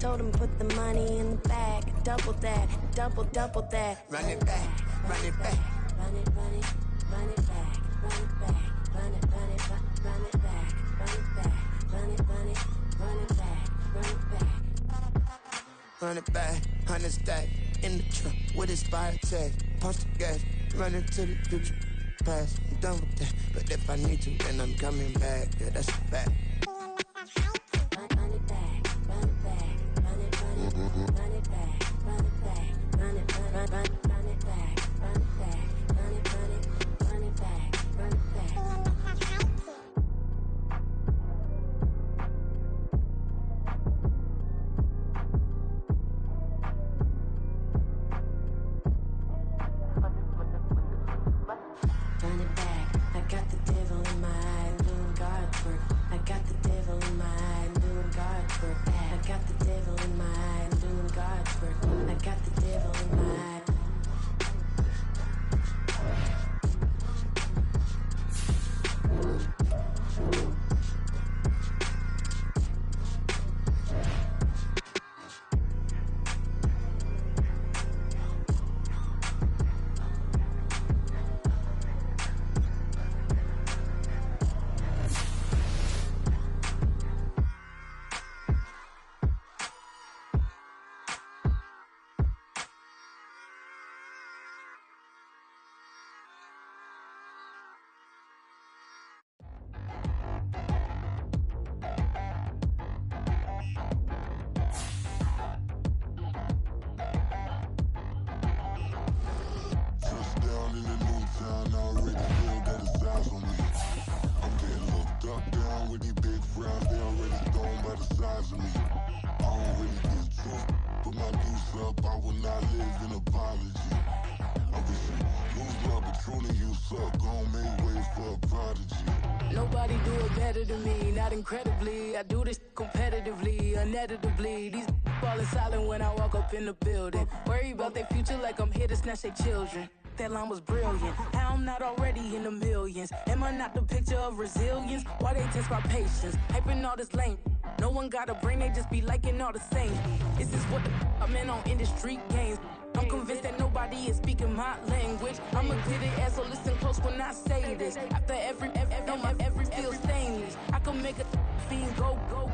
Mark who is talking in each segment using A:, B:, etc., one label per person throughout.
A: told him put the money in the bag. Double that, double that.
B: Run it back, run it back.
A: Run it back, run it back, run it back, run it back, run it back, run it back, run it back.
B: 100 back, 100 stack in the truck with his fire tag. Punch the gas, running to the future. Past, I'm done with that. But if I need to, then I'm coming back. Yeah, that's a fact.
A: Run it back, run it back, run it back, run it back, run it back, run it back, run it back, run it back, run it back, run it back. Run it back, I got the devil in my eye, doing God's work. I got the devil in my eye, doing God's work. I got the devil in my eye, doing God's work. I got the devil in my eye. Nobody do it better than me, not incredibly. I do this competitively, uneditably. These falling silent when I walk up in the building. Worry about their future like I'm here to snatch their children. That line was brilliant. How I'm not already in the millions? Am I not the picture of resilience? Why they test my patience? Hyping all this lame. No one got a brain, they just be liking all the same. This is what the I'm in on industry games. I'm convinced that nobody is speaking my language. I'm a good ass, so listen close when I say this. After every feel stainless. I can make a fiend go.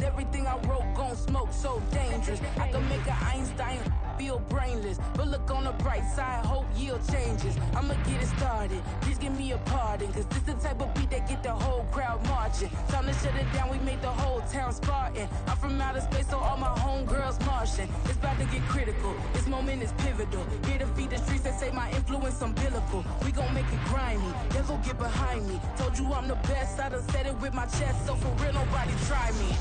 A: Everything I wrote gon' smoke, so dangerous. I can make an Einstein feel brainless. But look on the bright side, hope yield changes. I'ma get it started, please give me a pardon. Cause this the type of beat that get the whole crowd marching. Time to shut it down, we made the whole town Spartan. I'm from outer space, so all my homegirls Martian. It's about to get critical, this moment is pivotal. Here to feed the streets and say my influence umbilical. We gon' make it grimy, devil get behind me. Told you I'm the best, I done said it with my chest. So for real, nobody try me.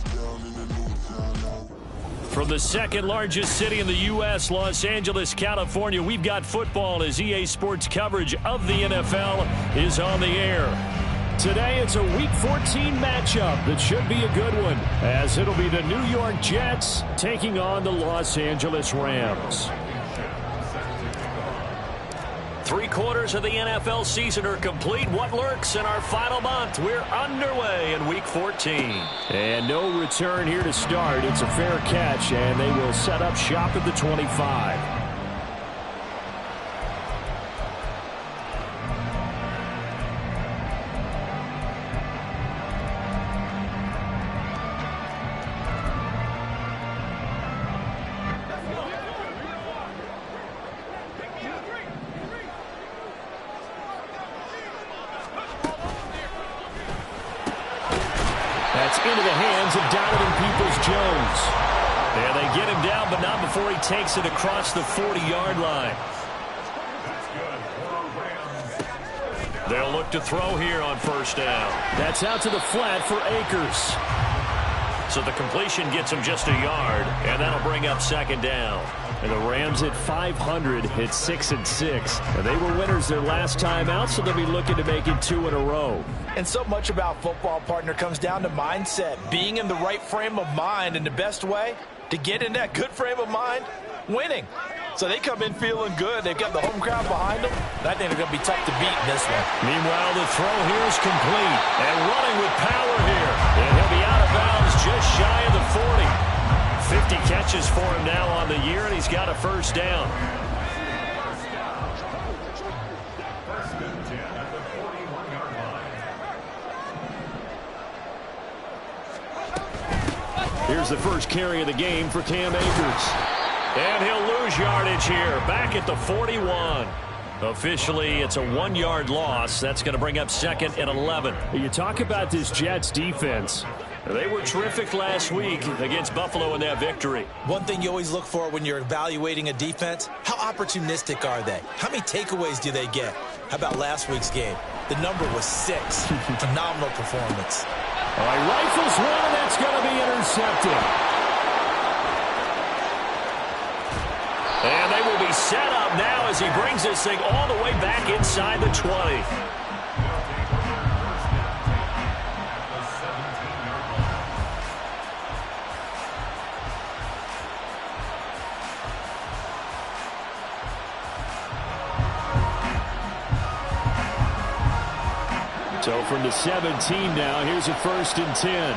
C: From the second largest city in the U.S., Los Angeles, California, we've got football as EA Sports coverage of the NFL is on the air. Today, it's a Week 14 matchup that should be a good one, as it'll be the New York Jets taking on the Los Angeles Rams. 3/4 of the NFL season are complete. What lurks in our final month? We're underway in Week 14.
D: And no return here to start. It's a fair catch, and they will set up shop at the 25.
C: That's into the hands of Donovan Peoples-Jones. And they get him down, but not before he takes it across the 40-yard line. They'll look to throw here on first down.
D: That's out to the flat for Akers.
C: So the completion gets him just a yard, and that'll bring up second down.
D: And the Rams at 500 hit 6-6. And they were winners their last time out, so they'll be looking to make it 2 in a row.
E: And so much about football, partner, comes down to mindset. Being in the right frame of mind, and the best way to get in that good frame of mind, winning. So they come in feeling good. They've got the home crowd behind them. I think they're going to be tough to beat in this one.
C: Meanwhile, the throw here is complete. And running with power here. And he'll be out of bounds just shy of the 40. 50 catches for him now on the year, and he's got a first down. Here's the first carry of the game for Cam Akers. And he'll lose yardage here, back at the 41. Officially, it's a 1-yard loss. That's going to bring up 2nd and 11.
D: You talk about this Jets defense.
C: They were terrific last week against Buffalo in that victory.
E: One thing you always look for when you're evaluating a defense, how opportunistic are they? How many takeaways do they get? How about last week's game? The number was 6. Phenomenal performance.
D: All right, rifles one, and that's going to be intercepted.
C: And they will be set up now as he brings this thing all the way back inside the 20.
D: So from the 17 now, here's a 1st and 10.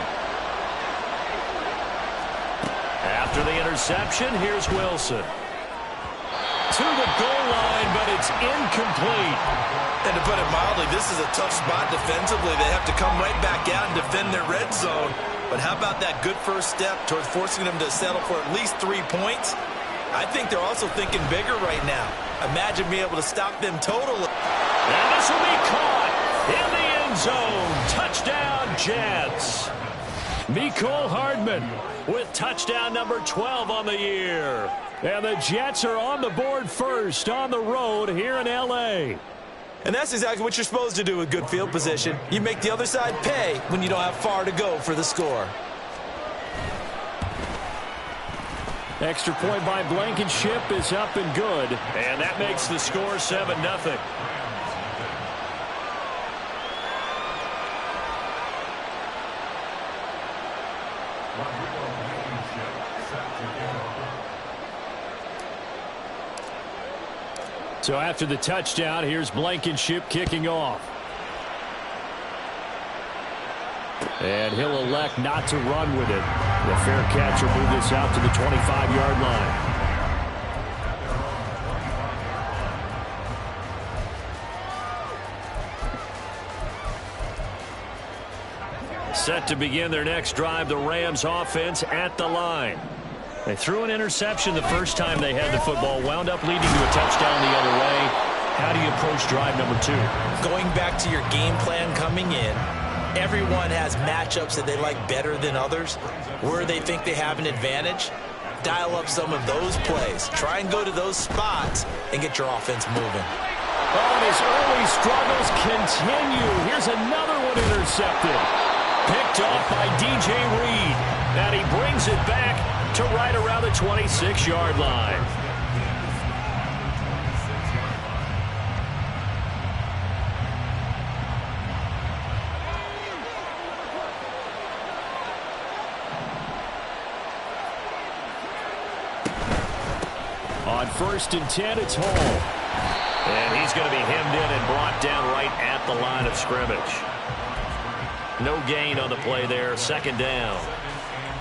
C: After the interception, here's Wilson. To the goal line, but it's incomplete.
E: And to put it mildly, this is a tough spot defensively. They have to come right back out and defend their red zone. But how about that good first step towards forcing them to settle for at least 3 points? I think they're also thinking bigger right now. Imagine being able to stop them totally.
C: And this will be caught in the end zone. Touchdown, Jets.
D: Mecole Hardman
C: with touchdown number 12 on the year.
D: And the Jets are on the board first on the road here in L.A.
E: And that's exactly what you're supposed to do with good field position. You make the other side pay when you don't have far to go for the score.
D: Extra point by Blankenship is up and good.
C: And that makes the score 7-0.
D: So after the touchdown, here's Blankenship kicking off. And he'll elect not to run with it. The fair catch will move this out to the 25-yard line.
C: Set to begin their next drive, the Rams offense at the line. They threw an interception the first time they had the football, wound up leading to a touchdown the other way. How do you approach drive number 2?
E: Going back to your game plan coming in, everyone has matchups that they like better than others. Where they think they have an advantage, dial up some of those plays. Try and go to those spots and get your offense moving.
D: Oh, and his early struggles continue. Here's another one intercepted.
C: Picked off by DJ Reed. And he brings it back to right around the 26-yard line.
D: On 1st and 10, it's Hall.
C: And he's going to be hemmed in and brought down right at the line of scrimmage. No gain on the play there. 2nd down.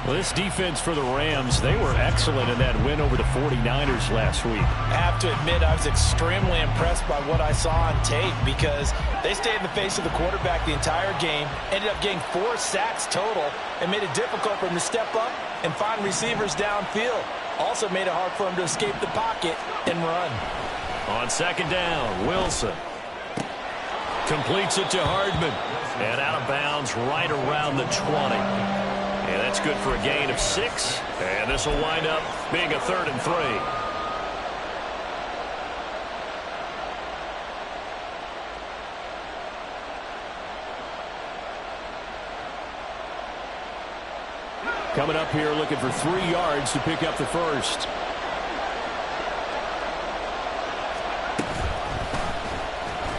D: Well, this defense for the Rams, they were excellent in that win over the 49ers last week.
E: I have to admit, I was extremely impressed by what I saw on tape because they stayed in the face of the quarterback the entire game, ended up getting 4 sacks total, and made it difficult for him to step up and find receivers downfield. Also made it hard for him to escape the pocket and run.
C: On 2nd down, Wilson completes it to Hardman. And out of bounds right around the 20. And that's good for a gain of 6. And this will wind up being a 3rd and 3.
D: Coming up here looking for 3 yards to pick up the first.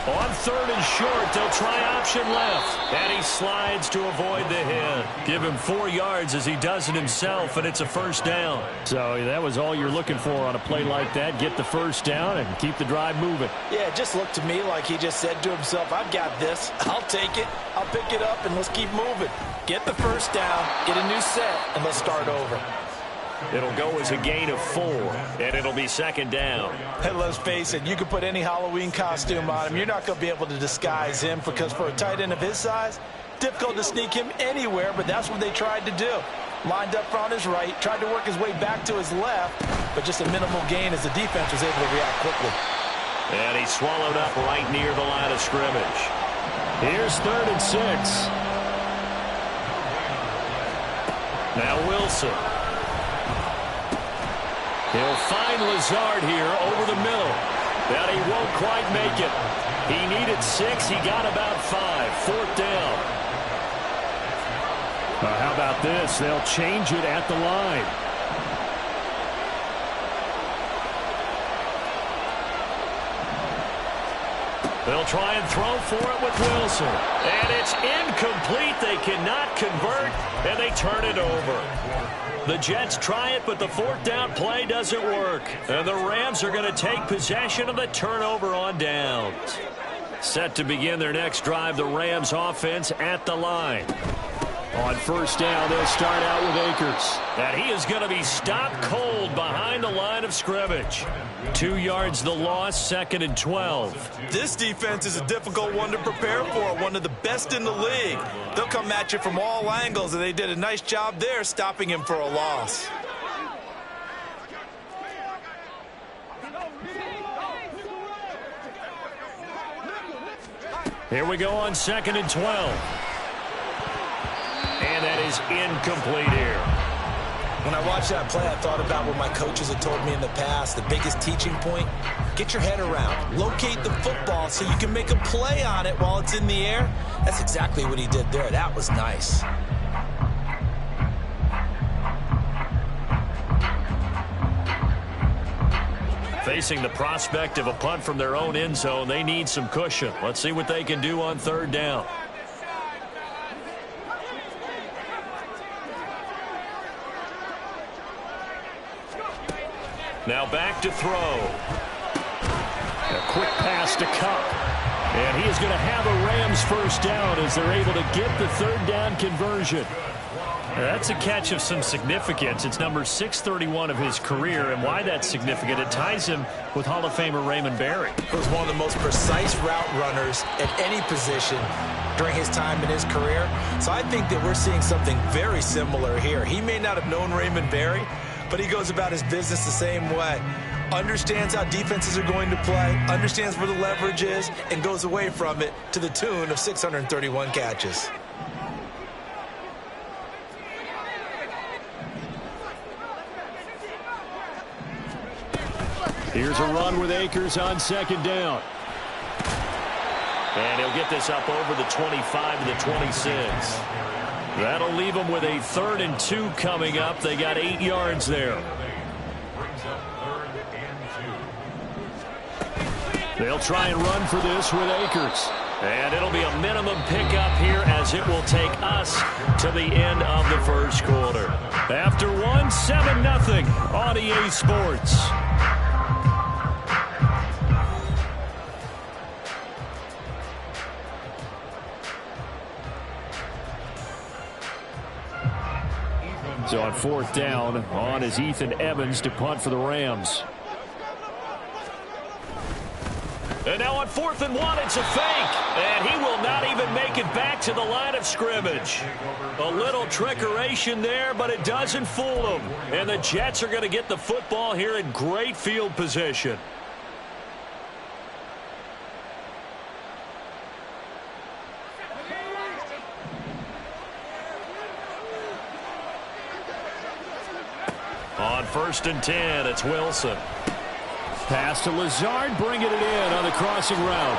C: On 3rd and short, they'll try option left. And he slides to avoid the hit. Give him 4 yards as he does it himself, and it's a 1st down.
D: So that was all you're looking for on a play like that. Get the 1st down and keep the drive moving.
E: Yeah, it just looked to me like he just said to himself, I've got this. I'll take it. I'll pick it up, and let's keep moving. Get the 1st down, get a new set, and let's start over.
C: It'll go as a gain of 4, and it'll be second down.
E: Hey, let's face it, you can put any Halloween costume on him. You're not going to be able to disguise him because for a tight end of his size, difficult to sneak him anywhere, but that's what they tried to do. Lined up on his right, tried to work his way back to his left, but just a minimal gain as the defense was able to react quickly.
C: And he's swallowed up right near the line of scrimmage. Here's 3rd and 6. Now Wilson. He'll find Lazard here over the middle. But he won't quite make it. He needed 6. He got about 5. 4th down.
D: How about this? They'll change it at the line.
C: They'll try and throw for it with Wilson. And it's incomplete. They cannot convert, and they turn it over. The Jets try it, but the 4th down play doesn't work. And the Rams are going to take possession of the turnover on downs. Set to begin their next drive, the Rams offense at the line.
D: On 1st down, they'll start out with Akers.
C: And he is going to be stopped cold behind the line of scrimmage. 2 yards the loss, 2nd and 12.
E: This defense is a difficult one to prepare for, one of the best in the league. They'll come at you from all angles, and they did a nice job there stopping him for a loss.
C: Here we go on 2nd and 12. And that is incomplete here.
E: When I watched that play, I thought about what my coaches had told me in the past. The biggest teaching point, get your head around. Locate the football so you can make a play on it while it's in the air. That's exactly what he did there. That was nice.
C: Facing the prospect of a punt from their own end zone, they need some cushion. Let's see what they can do on 3rd down. Now back to throw.
D: A quick pass to Kupp.
C: And he is going to have a Rams 1st down as they're able to get the 3rd down conversion. That's a catch of some significance. It's number 631 of his career, and why that's significant, it ties him with Hall of Famer Raymond Berry.
E: He was one of the most precise route runners at any position during his time in his career. So I think that we're seeing something very similar here. He may not have known Raymond Berry, but he goes about his business the same way. Understands how defenses are going to play, understands where the leverage is, and goes away from it to the tune of 631 catches.
D: Here's a run with Akers on 2nd down.
C: And he'll get this up over the 25 to the 26. That'll leave them with a 3rd and 2 coming up. They got 8 yards there.
D: They'll try and run for this with Akers.
C: And it'll be a minimum pickup here as it will take us to the end of the 1st quarter. After 7-0 on EA Sports.
D: So on 4th down, on is Ethan Evans to punt for the Rams.
C: And now on 4th and 1, it's a fake. And he will not even make it back to the line of scrimmage. A little trickeration there, but it doesn't fool them. And the Jets are going to get the football here in great field position. On 1st and 10, it's Wilson.
D: Pass to Lazard, bringing it in on the crossing route.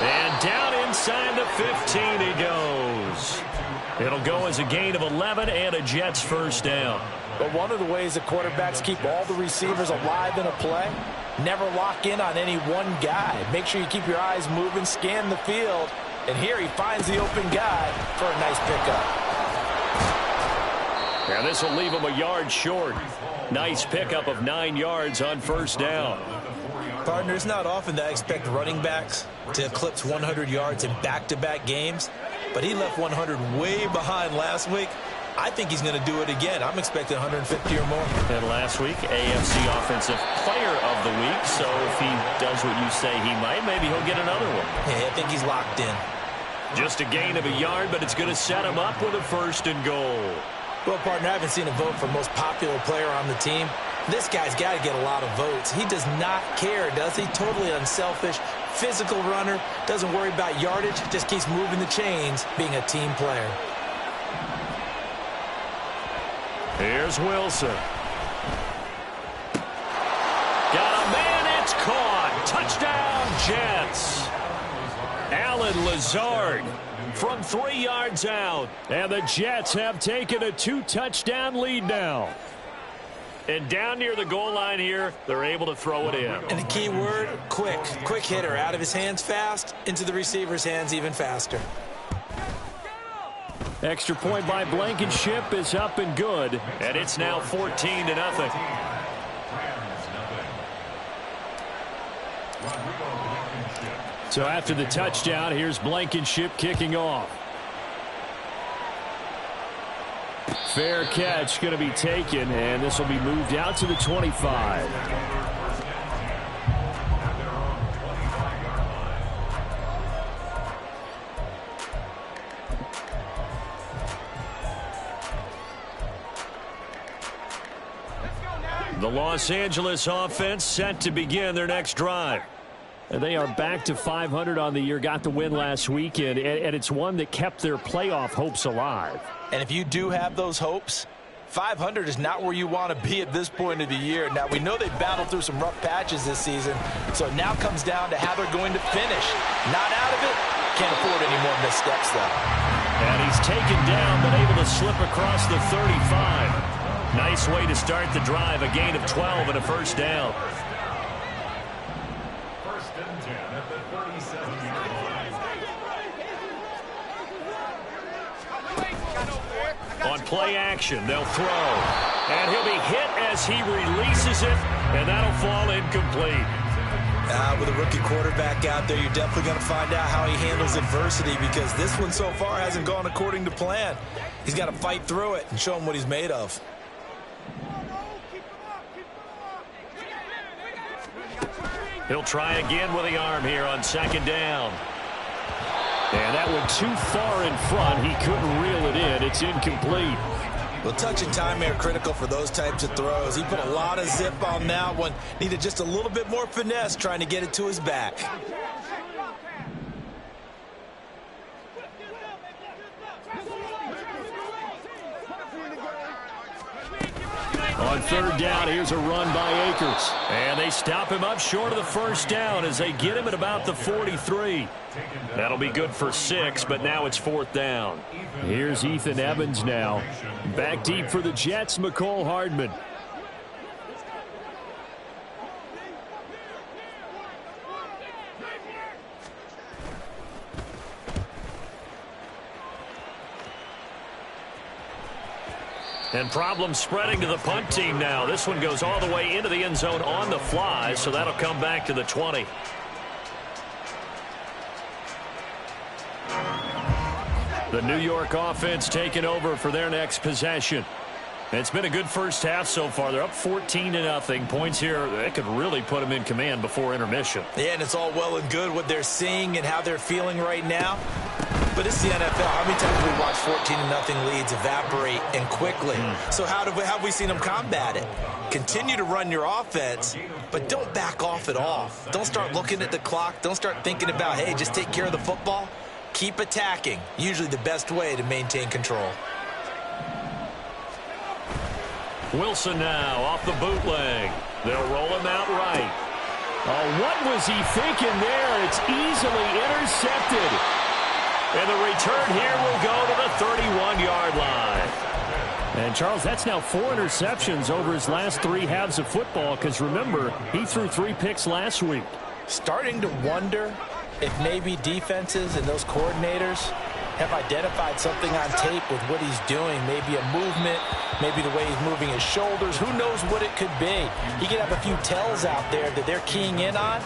C: And down inside the 15 he goes. It'll go as a gain of 11 and a Jets 1st down.
E: But one of the ways that quarterbacks keep all the receivers alive in a play, never lock in on any one guy. Make sure you keep your eyes moving, scan the field. And here he finds the open guy for a nice pickup.
C: And this will leave him a yard short. Nice pickup of 9 yards on 1st down.
E: Partner, it's not often that I expect running backs to eclipse 100 yards in back-to-back games, but he left 100 way behind last week. I think he's going to do it again. I'm expecting 150 or more.
C: And last week, AFC Offensive Player of the Week. So if he does what you say he might, maybe he'll get another one.
E: Yeah, I think he's locked in.
C: Just a gain of a yard, but it's going to set him up with a 1st and goal.
E: Well, partner, I haven't seen a vote for most popular player on the team. This guy's got to get a lot of votes. He does not care, does he? Totally unselfish, physical runner, doesn't worry about yardage, just keeps moving the chains, being a team player.
C: Here's Wilson. Got a man, it's caught. Touchdown, Jets. Allen Lazard from 3 yards out. And the Jets have taken a 2-touchdown lead now. And down near the goal line here, they're able to throw it in.
E: And the key word, quick. Quick hitter. Out of his hands fast, into the receiver's hands even faster.
C: Extra point by Blankenship is up and good. And it's now 14-0. So after the touchdown, here's Blankenship kicking off. Fair catch going to be taken, and this will be moved out to the 25. The Los Angeles offense set to begin their next drive. And they are back to 500 on the year, got the win last weekend, and it's one that kept their playoff hopes alive.
E: And if you do have those hopes, 500 is not where you want to be at this point of the year. Now, we know they've battled through some rough patches this season, so it now comes down to how they're going to finish. Not out of it. Can't afford any more missteps, though.
C: And he's taken down, but able to slip across the 35. Nice way to start the drive, a gain of 12 and a 1st down. On play action, they'll throw. And he'll be hit as he releases it, and that'll fall incomplete.
E: With a rookie quarterback out there, you're definitely going to find out how he handles adversity, because this one so far hasn't gone according to plan. He's got to fight through it and show him what he's made of.
C: He'll try again with the arm here on 2nd down. And that went too far in front. He couldn't reel it in. It's incomplete.
E: Well, touch and time are critical for those types of throws. He put a lot of zip on that one. Needed just a little bit more finesse trying to get it to his back.
C: On 3rd down, here's a run by Akers. And they stop him up short of the 1st down as they get him at about the 43. That'll be good for 6, but now it's 4th down. Here's Ethan Evans now. Back deep for the Jets, Mecole Hardman. And problems spreading to the punt team now. This one goes all the way into the end zone on the fly, so that'll come back to the 20. The New York offense taking over for their next possession. It's been a good first half so far. They're up 14-0. Points here, they could really put them in command before intermission.
E: Yeah, and it's all well and good what they're seeing and how they're feeling right now. But it's the NFL. How many times have we watched 14-0 leads evaporate and quickly? So how have we seen them combat it? Continue to run your offense, but don't back off at all. Don't start looking at the clock. Don't start thinking about, hey, just take care of the football. Keep attacking. Usually the best way to maintain control.
C: Wilson now off the bootleg. They'll roll him out right. Oh, what was he thinking there? It's easily intercepted. And the return here will go to the 31-yard line. And, Charles, that's now 4 interceptions over his last 3 halves of football, because, remember, he threw 3 picks last week.
E: Starting to wonder if maybe defenses and those coordinators have identified something on tape with what he's doing. Maybe a movement, maybe the way he's moving his shoulders. Who knows what it could be? He could have a few tells out there that they're keying in on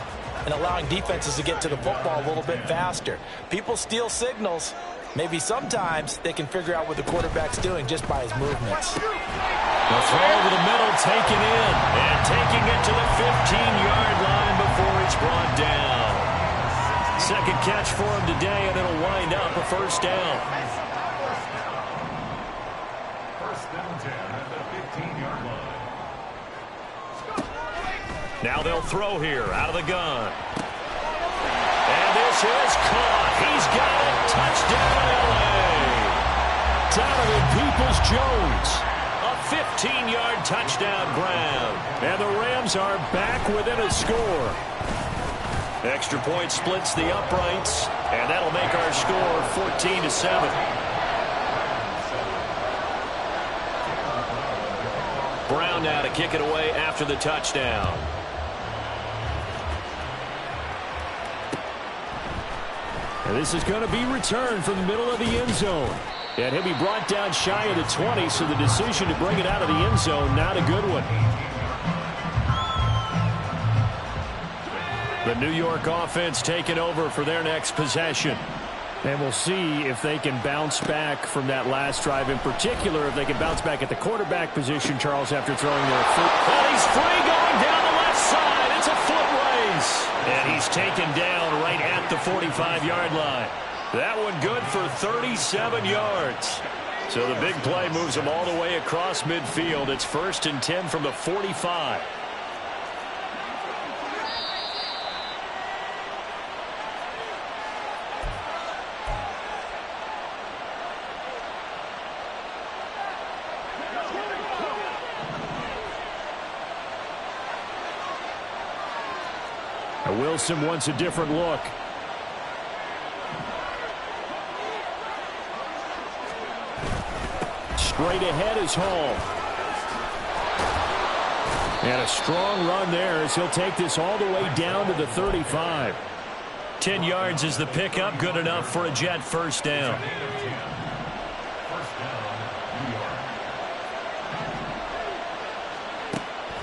E: and allowing defenses to get to the football a little bit faster. People steal signals. Maybe sometimes they can figure out what the quarterback's doing just by his movements.
C: The throw over the middle, taken in, and taking it to the 15-yard line before he's brought down. Second catch for him today, and it'll wind up a first down.
F: First down 10 at the 15-yard line.
C: Now they'll throw here out of the gun. And this is caught. He's got it. Touchdown, L.A. Donovan Peoples-Jones. A 15-yard touchdown grab. And the Rams are back within a score. Extra point splits the uprights. And that'll make our score 14-7. Brown now to kick it away after the touchdown. And this is going to be returned from the middle of the end zone. And he'll be brought down shy of the 20, so the decision to bring it out of the end zone, not a good one. The New York offense taking over for their next possession. And we'll see if they can bounce back from that last drive. In particular, if they can bounce back at the quarterback position, Charles, after throwing their foot. And he's free going down the left side. It's a foot race. And he's taken down right at the 45-yard line. That one good for 37 yards. So the big play moves him all the way across midfield. It's 1st and 10 from the 45. Wilson wants a different look. Straight ahead is Hall. And a strong run there as he'll take this all the way down to the 35. 10 yards is the pickup, good enough for a Jet first down.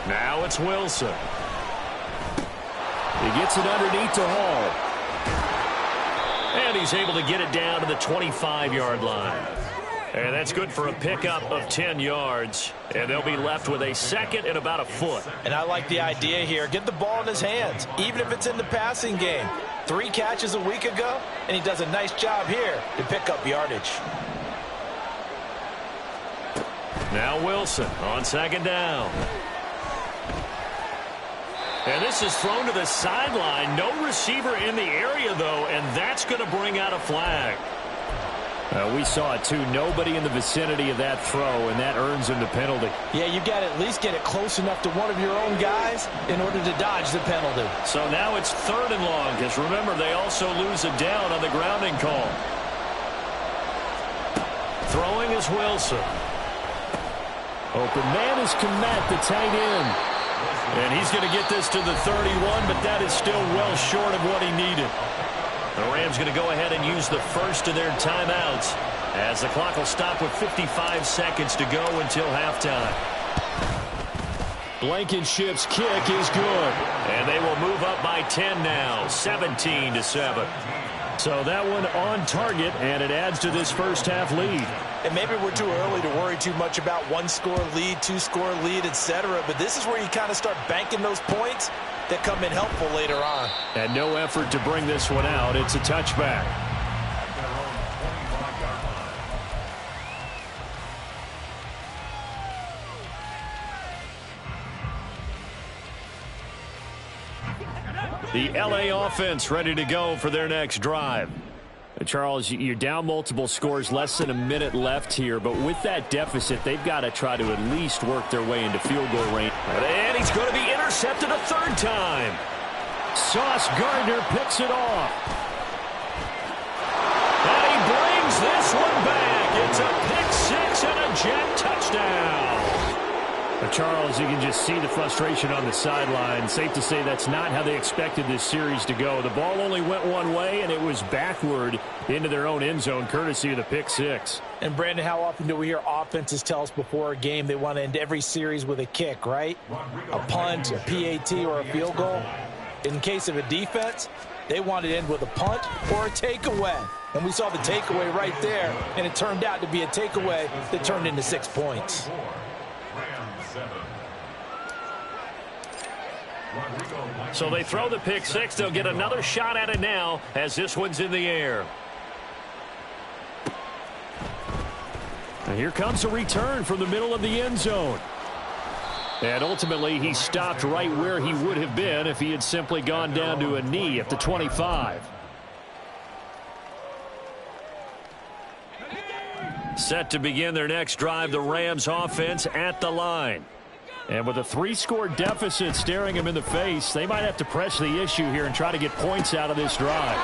C: Now it's Wilson. He gets it underneath to Hall. And he's able to get it down to the 25-yard line. And that's good for a pickup of 10 yards. And they'll be left with a second and about a foot.
E: And I like the idea here. Get the ball in his hands, even if it's in the passing game. 3 catches a week ago, and he does a nice job here to pick up yardage.
C: Now Wilson on second down. And this is thrown to the sideline. No receiver in the area, though, and that's going to bring out a flag. We saw it, too. Nobody in the vicinity of that throw, and that earns him the penalty.
E: Yeah, you got to at least get it close enough to one of your own guys in order to dodge the penalty.
C: So now it's 3rd and long, because remember, they also lose a down on the grounding call. Throwing is Wilson. Open man is Kmet, the tight end. And he's going to get this to the 31, but that is still well short of what he needed. The Rams going to go ahead and use the first of their timeouts as the clock will stop with 55 seconds to go until halftime. Blankenship's kick is good. And they will move up by 10 now, 17-7. So that one on target, and it adds to this first half lead.
E: And maybe we're too early to worry too much about 1-score lead, 2-score lead, etc. But this is where you kind of start banking those points that come in helpful later on.
C: And no effort to bring this one out. It's a touchback. The L.A. offense ready to go for their next drive. Charles, you're down multiple scores, less than a minute left here, but with that deficit, they've got to try to at least work their way into field goal range. And he's going to be intercepted a 3rd time. Sauce Gardner picks it off. And he brings this one back. It's a pick 6 and a Jet touchdown. Charles, you can just see the frustration on the sideline. Safe to say that's not how they expected this series to go. The ball only went one way, and it was backward into their own end zone, courtesy of the pick 6.
E: And, Brandon, how often do we hear offenses tell us before a game they want to end every series with a kick, right? A punt, a PAT, or a field goal. In case of a defense, they want to end with a punt or a takeaway. And we saw the takeaway right there, and it turned out to be a takeaway that turned into 6 points.
C: So they throw the pick six. They'll get another shot at it now as this one's in the air. And here comes a return from the middle of the end zone. And ultimately, he stopped right where he would have been if he had simply gone down to a knee at the 25. Set to begin their next drive, the Rams offense at the line. And with a 3-score deficit staring him in the face, they might have to press the issue here and try to get points out of this drive.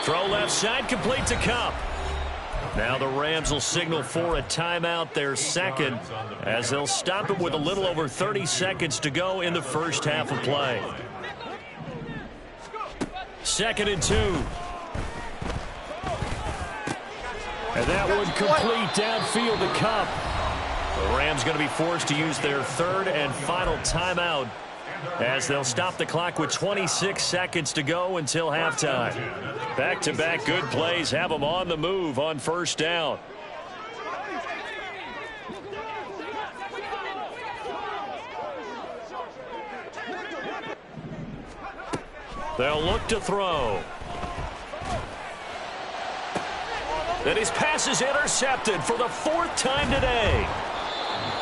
C: Throw left side, complete to Kupp. Now the Rams will signal for a timeout, their second, as they'll stop it with a little over 30 seconds to go in the first half of play. 2nd and 2. And that one complete downfield to Kupp. The Rams going to be forced to use their 3rd and final timeout as they'll stop the clock with 26 seconds to go until halftime. Back-to-back good plays have them on the move on first down. They'll look to throw. And his pass is intercepted for the 4th time today.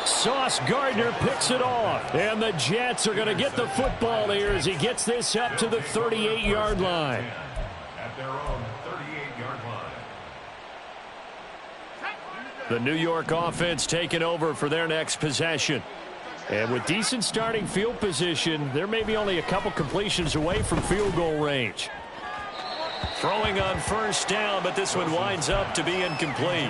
C: Sauce Gardner picks it off. And the Jets are going to get the football here as he gets this up to the 38-yard line.
F: At their own 38-yard line.
C: The New York offense taking over for their next possession. And with decent starting field position, they're maybe only a couple completions away from field goal range. Throwing on first down, but this one winds up to be incomplete.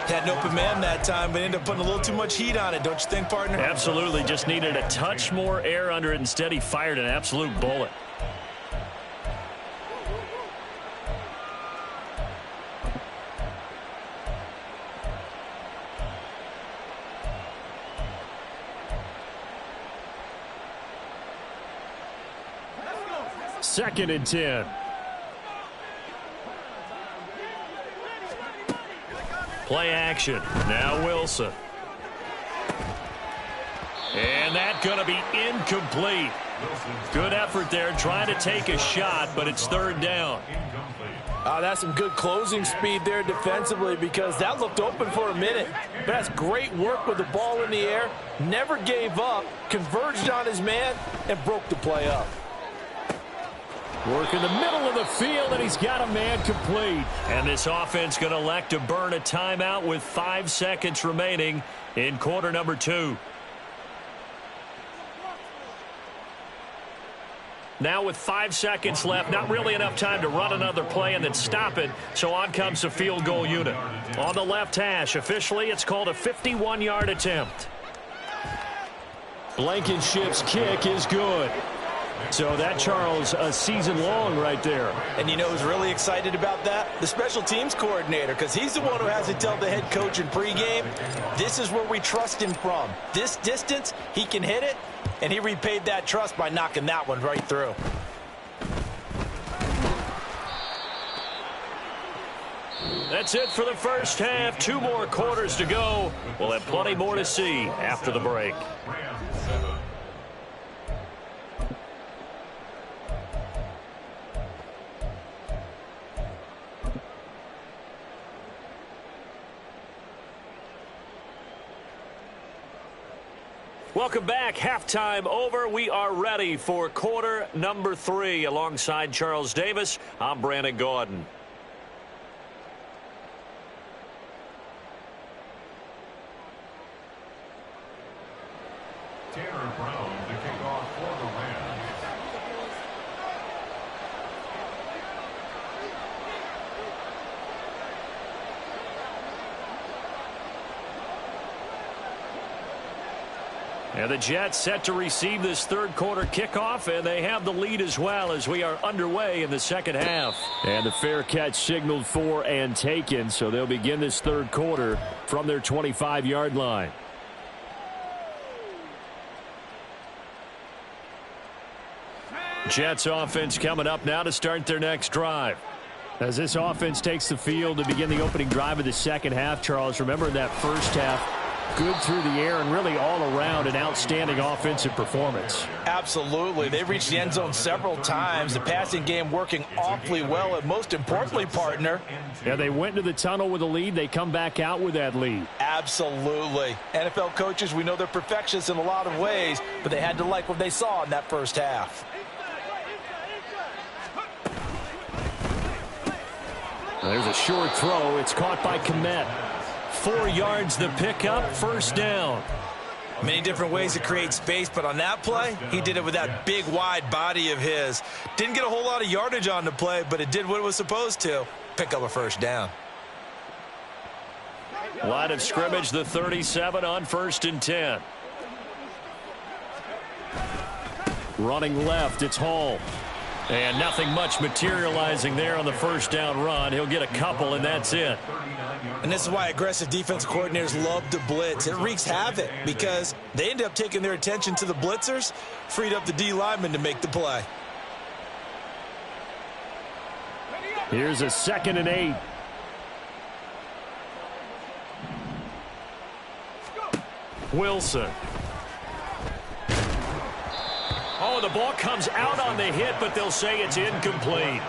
E: Had an open man that time, but ended up putting a little too much heat on it, don't you think, partner?
C: Absolutely. Just needed a touch more air under it. Instead, he fired an absolute bullet. Second and 10. Play action. Now Wilson. And that's going to be incomplete. Good effort there trying to take a shot, but it's 3rd down.
E: That's some good closing speed there defensively because that looked open for a minute. But that's great work with the ball in the air. Never gave up, converged on his man, and broke the play up.
C: Work in the middle of the field, and he's got a man complete. And this offense going to elect to burn a timeout with 5 seconds remaining in quarter number 2. Now with 5 seconds left, not really enough time to run another play and then stop it, so on comes the field goal unit. On the left hash, officially it's called a 51-yard attempt. Blankenship's kick is good. So that, Charles, a season long right there.
E: And you know who's really excited about that? The special teams coordinator, because he's the one who has to tell the head coach in pregame, this is where we trust him from. This distance, he can hit it, and he repaid that trust by knocking that one right through.
C: That's it for the first half. 2 more quarters to go. We'll have plenty more to see after the break. Welcome back. Halftime over. We are ready for quarter number 3. Alongside Charles Davis, I'm Brandon Gaudin.
F: Tanner Brown to kick off for the Rams.
C: And the Jets set to receive this 3rd quarter kickoff, and they have the lead as well as we are underway in the second half. And the fair catch signaled for and taken, so they'll begin this 3rd quarter from their 25-yard line. Jets offense coming up now to start their next drive. As this offense takes the field to begin the opening drive of the second half, Charles, remember that first half, good through the air and really all around an outstanding offensive performance.
E: Absolutely. They reached the end zone several times. The passing game working awfully well, and most importantly, partner.
C: Yeah, they went into the tunnel with a lead. They come back out with that lead.
E: Absolutely. NFL coaches, we know they're perfectionists in a lot of ways, but they had to like what they saw in that first half.
C: There's a short throw. It's caught by Kmet. 4 yards the pickup, first down.
E: Many different ways to create space, but on that play, he did it with that big, wide body of his. Didn't get a whole lot of yardage on the play, but it did what it was supposed to. Pick up a first down.
C: Line of scrimmage, the 37 on 1st and 10. Running left, it's Hall. And nothing much materializing there on the first down run. He'll get a couple, and that's it.
E: And this is why aggressive defensive coordinators love to blitz. It wreaks havoc because they end up taking their attention to the blitzers, freed up the D lineman to make the play.
C: Here's a 2nd and 8. Wilson. Oh, the ball comes out on the hit, but they'll say it's incomplete.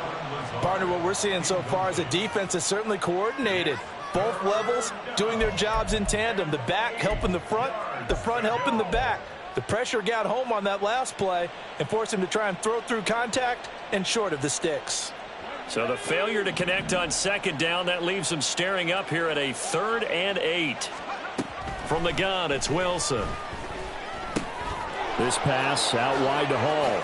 E: Partner, what we're seeing so far is the defense is certainly coordinated. Both levels doing their jobs in tandem. The back helping the front helping the back. The pressure got home on that last play and forced him to try and throw through contact and short of the sticks.
C: So the failure to connect on 2nd down, that leaves them staring up here at a 3rd and 8. From the gun, it's Wilson. This pass out wide to Hall.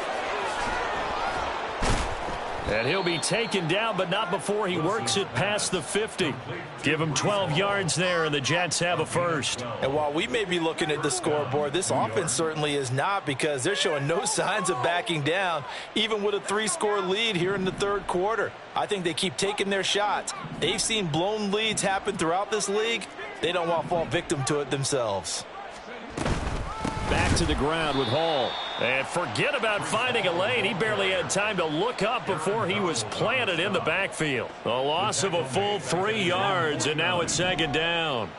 C: And he'll be taken down, but not before he works it past the 50. Give him 12 yards there, and the Jets have a first.
E: And while we may be looking at the scoreboard, this offense certainly is not, because they're showing no signs of backing down, even with a 3-score lead here in the 3rd quarter. I think they keep taking their shots. They've seen blown leads happen throughout this league. They don't want to fall victim to it themselves.
C: Back to the ground with Hall. And forget about finding a lane. He barely had time to look up before he was planted in the backfield. A loss of a full 3 yards, and now it's 2nd down.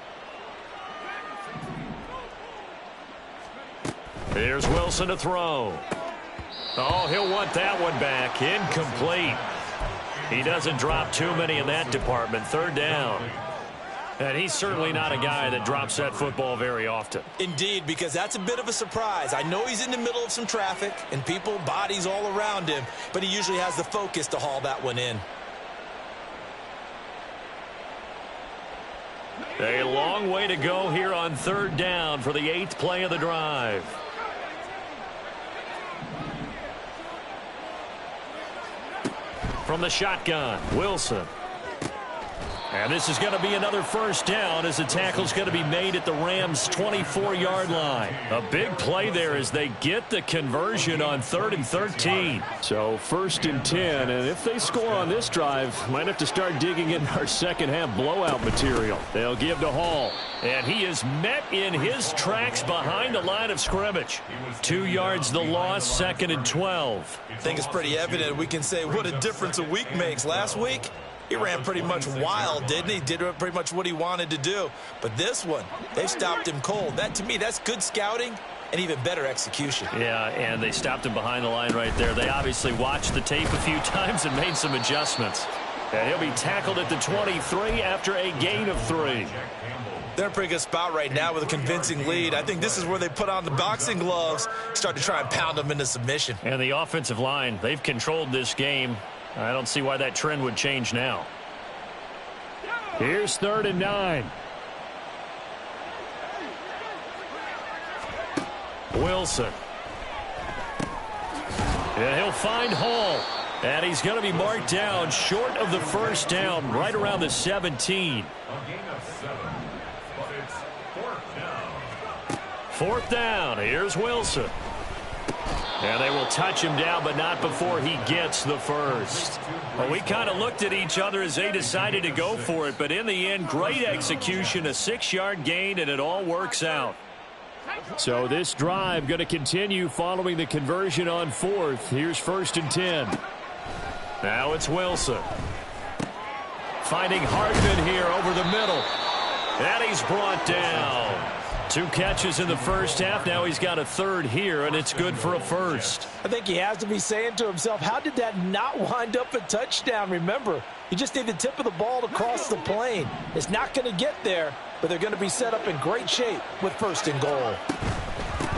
C: Here's Wilson to throw. Oh, he'll want that one back. Incomplete. He doesn't drop too many in that department. 3rd down. And he's certainly not a guy that drops that football very often.
E: Indeed, because that's a bit of a surprise. I know he's in the middle of some traffic and people, bodies all around him, but he usually has the focus to haul that one in.
C: A long way to go here on 3rd down for the 8th play of the drive. From the shotgun, Wilson. And this is going to be another first down as the tackle's going to be made at the Rams' 24-yard line. A big play there as they get the conversion on 3rd and 13. So 1st and 10, and if they score on this drive, might have to start digging in our second-half blowout material. They'll give to Hall, and he is met in his tracks behind the line of scrimmage. 2 yards the loss, 2nd and 12.
E: I think it's pretty evident. We can say what a difference a week makes. Last week, he ran pretty much wild, didn't he? Did pretty much what he wanted to do. But this one, they stopped him cold. That, to me, that's good scouting and even better execution.
C: Yeah, and they stopped him behind the line right there. They obviously watched the tape a few times and made some adjustments. And he'll be tackled at the 23 after a gain of 3.
E: They're in a pretty good spot right now with a convincing lead. I think this is where they put on the boxing gloves, start to try and pound them into submission.
C: And the offensive line, they've controlled this game. I don't see why that trend would change now. Here's 3rd and 9. Wilson. And he'll find Hall. And he's going to be marked down short of the first down, right around the 17. 4th down. Here's Wilson. And they will touch him down, but not before he gets the first. Well, we kind of looked at each other as they decided to go for it, but in the end, great execution, a 6-yard gain, and it all works out. So this drive going to continue following the conversion on 4th. Here's 1st and 10. Now it's Wilson. finding Hardman here over the middle. And he's brought down. 2 catches in the first half. Now he's got a third here, and it's good for a first.
E: I think he has to be saying to himself, how did that not wind up a touchdown? Remember, you just need the tip of the ball to cross the plane. It's not going to get there, but they're going to be set up in great shape with 1st and goal.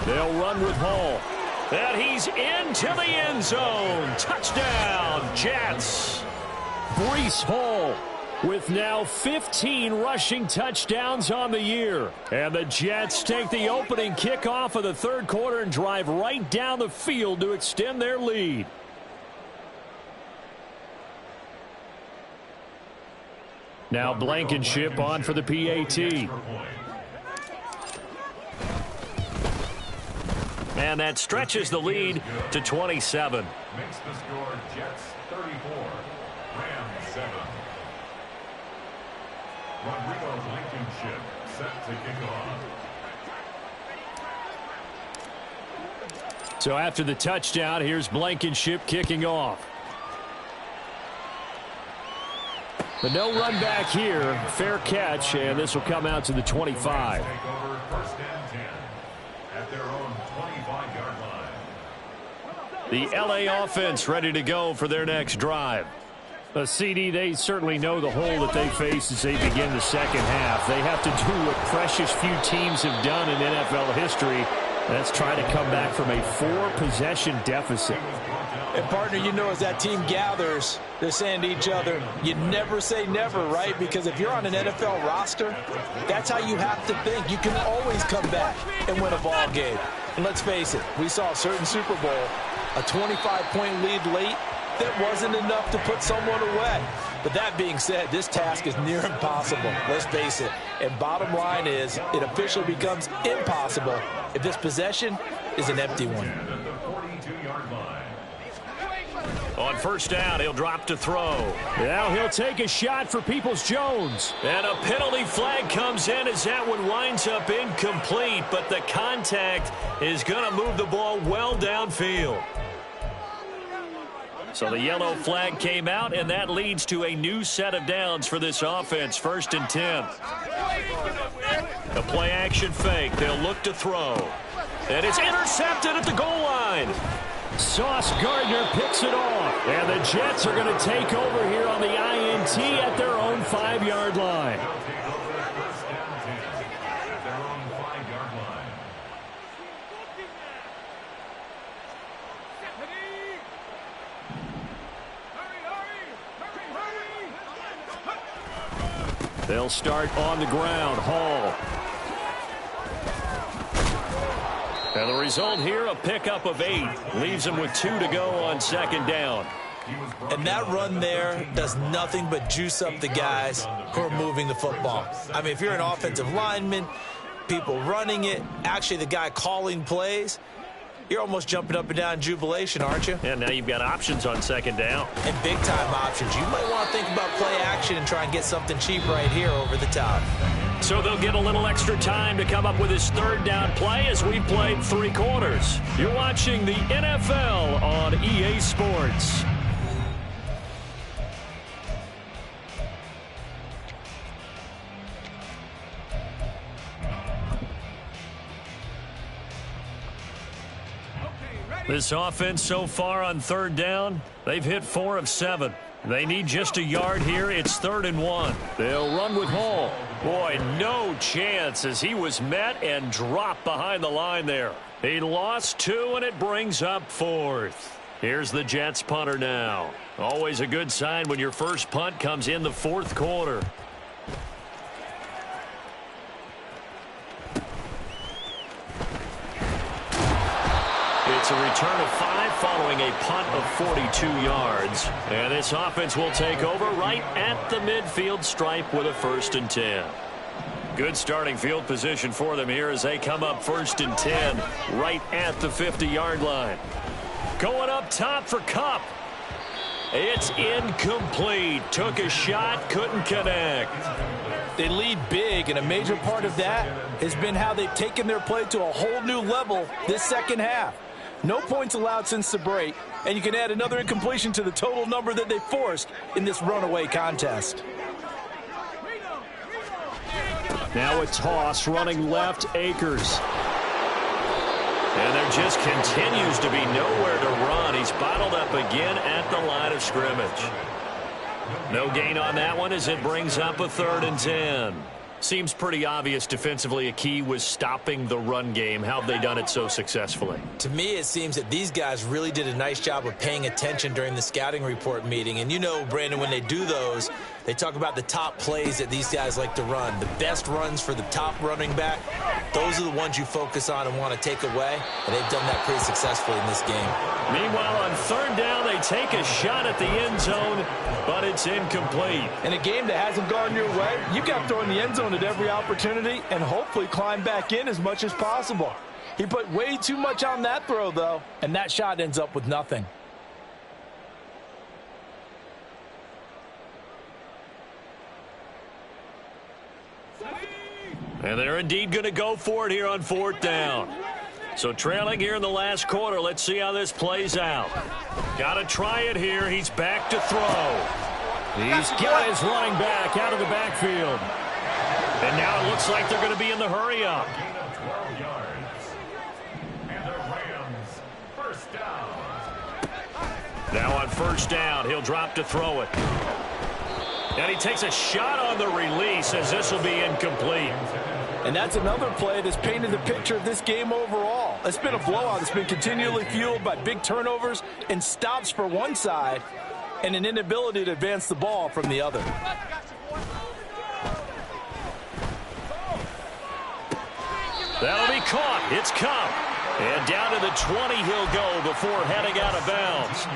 C: They'll run with Hall. And he's into the end zone. Touchdown, Jets. Breece Hall with now 15 rushing touchdowns on the year. And the Jets take the opening kickoff of the 3rd quarter and drive right down the field to extend their lead. Now Blankenship on for the PAT. And that stretches the lead to 27.
F: Makes the score Jets 34, Rams 7. Rodrigo Blankenship set to kick off.
C: So after the touchdown, here's Blankenship kicking off. But no run back here. Fair catch, and this will come out to the 25.
F: Take over 1st and 10 at their own 25-yard line.
C: The LA offense ready to go for their next drive. CD, they certainly know the hole that they face as they begin the second half. They have to do what precious few teams have done in NFL history. That's try to come back from a 4-possession deficit.
E: And, partner, you know, as that team gathers, they're saying to each other, you never say never, right? Because if you're on an NFL roster, that's how you have to think. You can always come back and win a ball game. And let's face it, we saw a certain Super Bowl, a 25-point lead late, that wasn't enough to put someone away. But that being said, this task is near impossible. Let's face it. And bottom line is, it officially becomes impossible if this possession is an empty one.
C: On 1st down, he'll drop to throw. Now he'll take a shot for Peoples-Jones. And a penalty flag comes in as that one winds up incomplete, but the contact is going to move the ball well downfield. So the yellow flag came out, and that leads to a new set of downs for this offense. 1st and 10. A play-action fake. They'll look to throw. And it's intercepted at the goal line. Sauce Gardner picks it off. And the Jets are going to take over here on the INT at their own 5-yard line. They'll start on the ground. Hall. And the result here, a pickup of 8. Leaves them with 2 to go on 2nd down.
E: And that run there does nothing but juice up the guys who are moving the football. I mean, if you're an offensive lineman, people running it, actually the guy calling plays, you're almost jumping up and down in jubilation, aren't you?
C: And now you've got options on 2nd down.
E: And big-time options. You might want to think about play action and try and get something cheap right here over the top.
C: So they'll get a little extra time to come up with his 3rd down play as we played 3 quarters. You're watching the NFL on EA Sports. This offense so far on 3rd down, they've hit 4 of 7. They need just a yard here. It's 3rd and 1. They'll run with Hall. Boy, no chance as he was met and dropped behind the line there. He lost 2, and it brings up 4th. Here's the Jets punter now. Always a good sign when your first punt comes in the 4th quarter. It's a return of 5 following a punt of 42 yards. And this offense will take over right at the midfield stripe with a 1st and 10. Good starting field position for them here as they come up 1st and 10 right at the 50-yard line. Going up top for Kupp. It's incomplete. Took a shot, couldn't connect.
E: They lead big, and a major part of that has been how they've taken their play to a whole new level this second half. No points allowed since the break, and you can add another incompletion to the total number that they forced in this runaway contest.
C: Now a toss running left, Akers. And there just continues to be nowhere to run. He's bottled up again at the line of scrimmage. No gain on that one as it brings up a 3rd and 10. Seems pretty obvious defensively a key was stopping the run game. How have they done it so successfully?
E: To me, it seems that these guys really did a nice job of paying attention during the scouting report meeting. And you know, Brandon, when they do those, they talk about the top plays that these guys like to run. The best runs for the top running back, those are the ones you focus on and want to take away. And they've done that pretty successfully in this game.
C: Meanwhile, on 3rd down, they take a shot at the end zone, but it's incomplete.
E: In a game that hasn't gone your way, you've got to throw in the end zone at every opportunity and hopefully climb back in as much as possible. He put way too much on that throw, though, and that shot ends up with nothing.
C: And they're indeed going to go for it here on 4th down. So trailing here in the last quarter. Let's see how this plays out. Got to try it here. He's back to throw. He's got his running back out of the backfield. And now it looks like they're going to be in the hurry-up.
F: Gain of 12 yards. And the Rams, first down.
C: Now on 1st down, he'll drop to throw it. And he takes a shot on the release as this will be incomplete.
E: And that's another play that's painted the picture of this game overall. It's been a blowout. It's been continually fueled by big turnovers and stops for one side and an inability to advance the ball from the other.
C: That'll be caught. It's Kupp. And down to the 20 he'll go before heading out of bounds.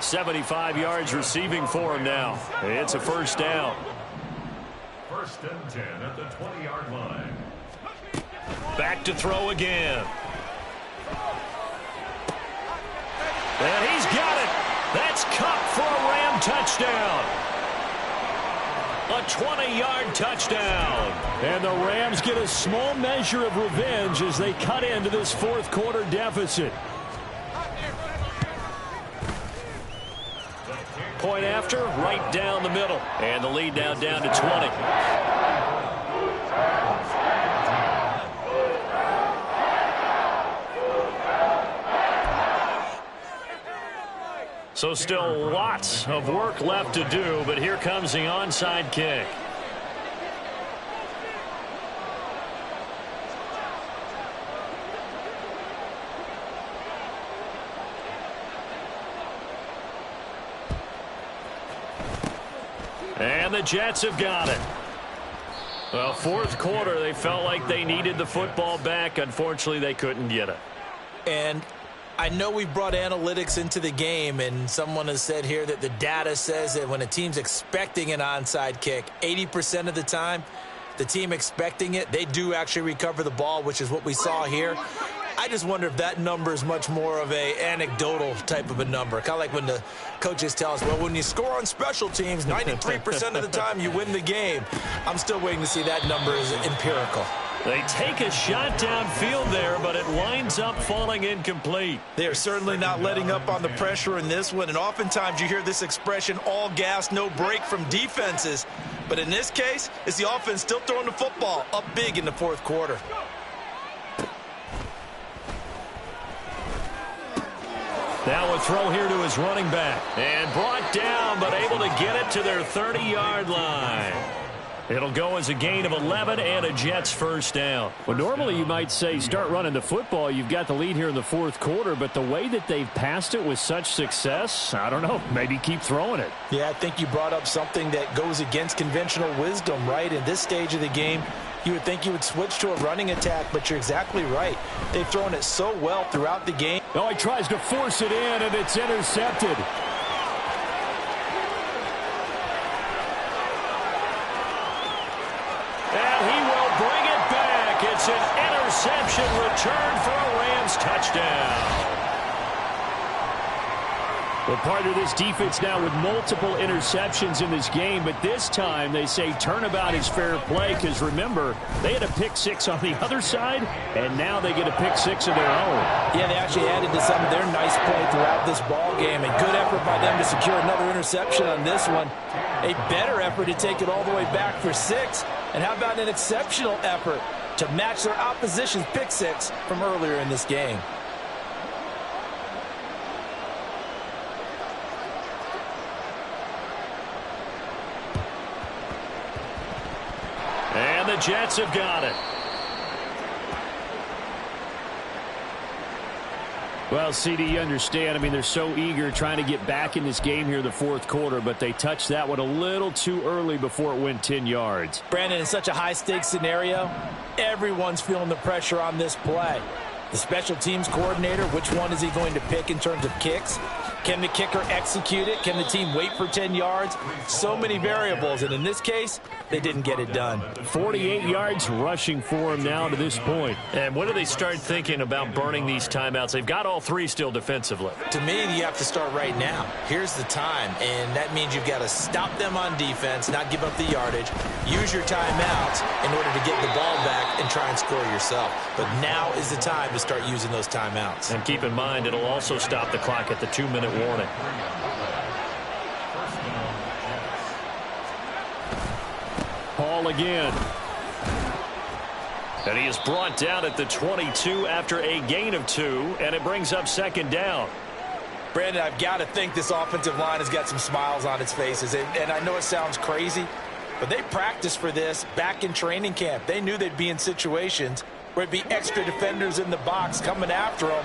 C: 75 yards receiving for him now. It's a 1st down.
F: 1st and 10 at the 20-yard line.
C: Back to throw again. And he's got it. That's Kupp for a Ram touchdown. A 20-yard touchdown. And the Rams get a small measure of revenge as they cut into this 4th quarter deficit. Point after, right down the middle. And the lead now down to 20. So still lots of work left to do, but here comes the onside kick. And the Jets have got it. Well, 4th quarter, they felt like they needed the football back. Unfortunately, they couldn't get it.
E: And I know we've brought analytics into the game, and someone has said here that the data says that when a team's expecting an onside kick, 80% of the time, the team expecting it, they do actually recover the ball, which is what we saw here. I just wonder if that number is much more of a anecdotal type of a number. Kind of like when the coaches tell us, well, when you score on special teams, 93% of the time you win the game. I'm still waiting to see that number is empirical.
C: They take a shot downfield there, but it winds up falling incomplete.
E: They are certainly not letting up on the pressure in this one, and oftentimes you hear this expression, all gas, no break from defenses. But in this case, it's the offense still throwing the football up big in the 4th quarter.
C: Now a throw here to his running back. And brought down, but able to get it to their 30-yard line. It'll go as a gain of 11 and a Jets 1st down.
D: Well, normally you might say start running the football. You've got the lead here in the 4th quarter, but the way that they've passed it with such success, I don't know, maybe keep throwing it.
E: Yeah, I think you brought up something that goes against conventional wisdom, right? In this stage of the game, you would think you would switch to a running attack, but you're exactly right. They've thrown it so well throughout the game.
D: Oh, he tries to force it in, and it's intercepted.
C: And he will bring it back. It's an interception return for a Rams touchdown.
D: Well, part of this defense now with multiple interceptions in this game, but this time they say turnabout is fair play because, remember, they had a pick 6 on the other side, and now they get a pick 6 of their own.
E: Yeah, they actually added to some of their nice play throughout this ball game, and good effort by them to secure another interception on this one. A better effort to take it all the way back for 6, And how about an exceptional effort to match their opposition's pick six from earlier in this game?
C: And the Jets have got it.
D: Well, CD, you understand. I mean, they're so eager trying to get back in this game here in the fourth quarter, but they touched that one a little too early before it went 10 yards.
E: Brandon, in such a high-stakes scenario, everyone's feeling the pressure on this play. The special teams coordinator, which one is he going to pick in terms of kicks? Can the kicker execute it? Can the team wait for 10 yards? So many variables, and in this case, they didn't get it done.
D: 48 yards rushing for him now to this point.
C: And when do they start thinking about burning these timeouts? They've got all three still defensively.
G: To me, you have to start right now. Here's the time, and that means you've got to stop them on defense, not give up the yardage, use your timeouts in order to get the ball back and try and score yourself. But now is the time to start using those timeouts.
C: And keep in mind, it'll also stop the clock at the 2-minute warning.
D: Ball again.
C: And he is brought down at the 22 after a gain of 2, and it brings up second down.
E: Brandon, I've got to think this offensive line has got some smiles on its faces. And I know it sounds crazy, but they practiced for this back in training camp. They knew they'd be in situations where it'd be extra defenders in the box coming after them,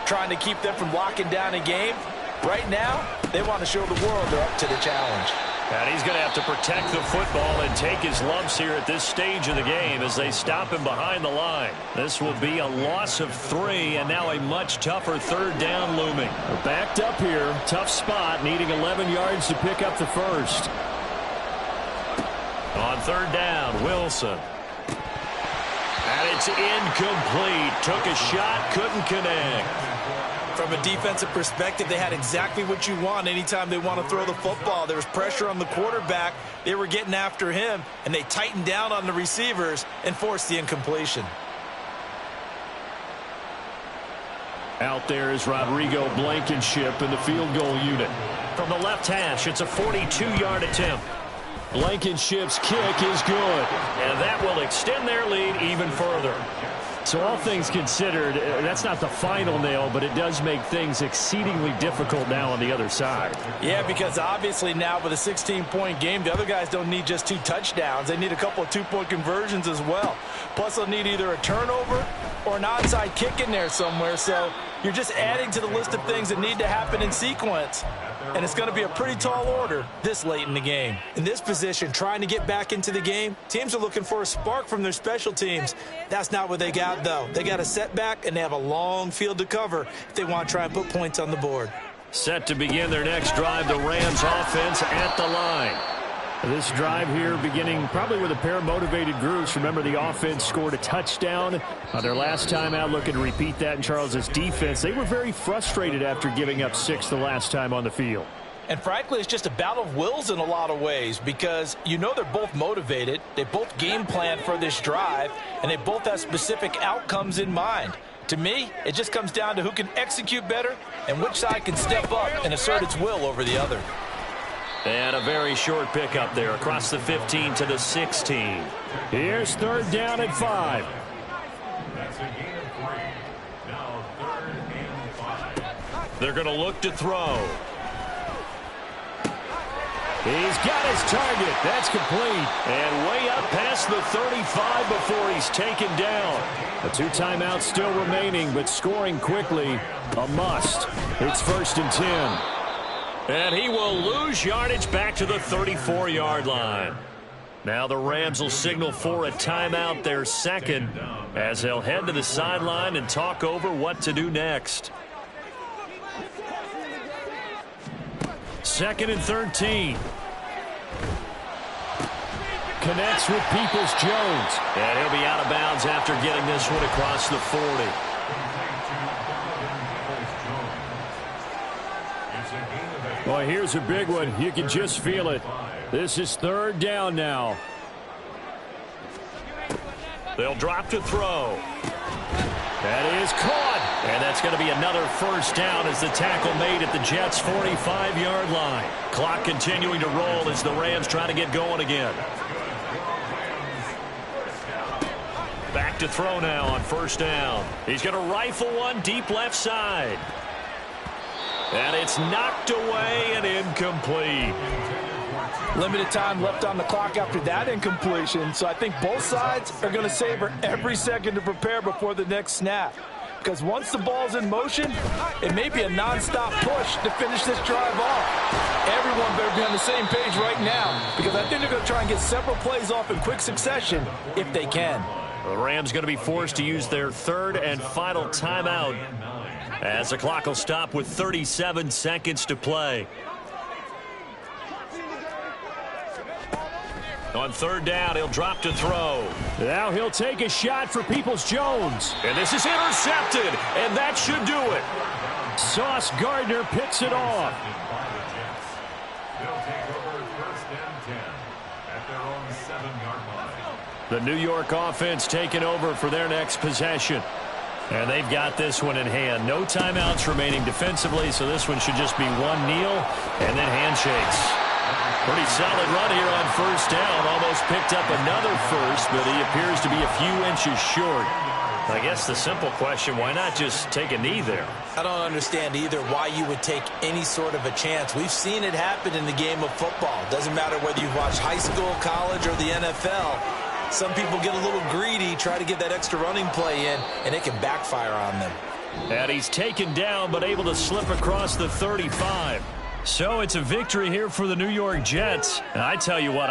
E: trying to keep them from locking down a game. Right now, they want to show the world they're up to the challenge.
C: And he's going to have to protect the football and take his lumps here at this stage of the game as they stop him behind the line. This will be a loss of 3, and now a much tougher third down looming.
D: They're backed up here. Tough spot, needing 11 yards to pick up the first.
C: On third down, Wilson. And it's incomplete. Took a shot, couldn't connect.
E: From a defensive perspective, they had exactly what you want anytime they want to throw the football. There was pressure on the quarterback. They were getting after him, and they tightened down on the receivers and forced the incompletion.
D: Out there is Rodrigo Blankenship in the field goal unit.
C: From the left hash, it's a 42-yard attempt.
D: Blankenship's kick is good.
C: And that will extend their lead even further.
D: So all things considered, that's not the final nail, but it does make things exceedingly difficult now on the other side.
E: Yeah, because obviously now with a 16-point game, the other guys don't need just 2 touchdowns. They need a couple of 2-point conversions as well. Plus, they'll need either a turnover or an onside kick in there somewhere. So you're just adding to the list of things that need to happen in sequence. And it's going to be a pretty tall order this late in the game. In this position, trying to get back into the game, teams are looking for a spark from their special teams. That's not what they got, though. They got a setback, and they have a long field to cover if they want to try and put points on the board.
C: Set to begin their next drive, the Rams offense at the line.
D: This drive here beginning probably with a pair of motivated groups. Remember, the offense scored a touchdown on their last time out. Looking to repeat that in Charles's defense. They were very frustrated after giving up 6 the last time on the field.
E: And frankly, it's just a battle of wills in a lot of ways because you know they're both motivated. They both game plan for this drive, and they both have specific outcomes in mind. To me, it just comes down to who can execute better and which side can step up and assert its will over the other.
C: And a very short pickup there across the 15 to the 16.
D: Here's third down at 5.
F: That's a gain of 3. Now 3rd and 5.
C: They're going to look to throw.
D: He's got his target. That's complete.
C: And way up past the 35 before he's taken down.
D: The 2 timeouts still remaining, but scoring quickly, a must. It's 1st and 10.
C: And he will lose yardage back to the 34-yard line. Now the Rams will signal for a timeout, their second, as they'll head to the sideline and talk over what to do next.
D: 2nd and 13. Connects with Peoples-Jones.
C: And he'll be out of bounds after getting this one across the 40.
D: Boy, here's a big one. You can just feel it. This is 3rd down now.
C: They'll drop to throw.
D: That is caught.
C: And that's going to be another 1st down as the tackle made at the Jets' 45-yard line. Clock continuing to roll as the Rams try to get going again. to throw now on first down. He's going to rifle one deep left side. And it's knocked away and incomplete.
E: Limited time left on the clock after that incompletion, so I think both sides are going to savor every second to prepare before the next snap. Because once the ball's in motion, it may be a nonstop push to finish this drive off. Everyone better be on the same page right now, because I think they're going to try and get several plays off in quick succession if they can.
C: The Rams going to be forced to use their third and final timeout as the clock will stop with 37 seconds to play. On third down, he'll drop to throw.
D: Now he'll take a shot for Peoples-Jones.
C: And this is intercepted, and that should do it.
D: Sauce Gardner picks it off.
F: They'll take over first and 10 at their own 7-yard line.
C: The New York offense taking over for their next possession. And they've got this one in hand. No timeouts remaining defensively, so this one should just be one kneel and then handshakes. Pretty solid run here on first down. Almost picked up another first, but he appears to be a few inches short. I guess the simple question, why not just take a knee there?
G: I don't understand either why you would take any sort of a chance. We've seen it happen in the game of football. Doesn't matter whether you've watched high school, college, or the NFL. Some people get a little greedy, try to get that extra running play in, and it can backfire on them.
C: And he's taken down, but able to slip across the 35. So it's a victory here for the New York Jets. And I tell you what,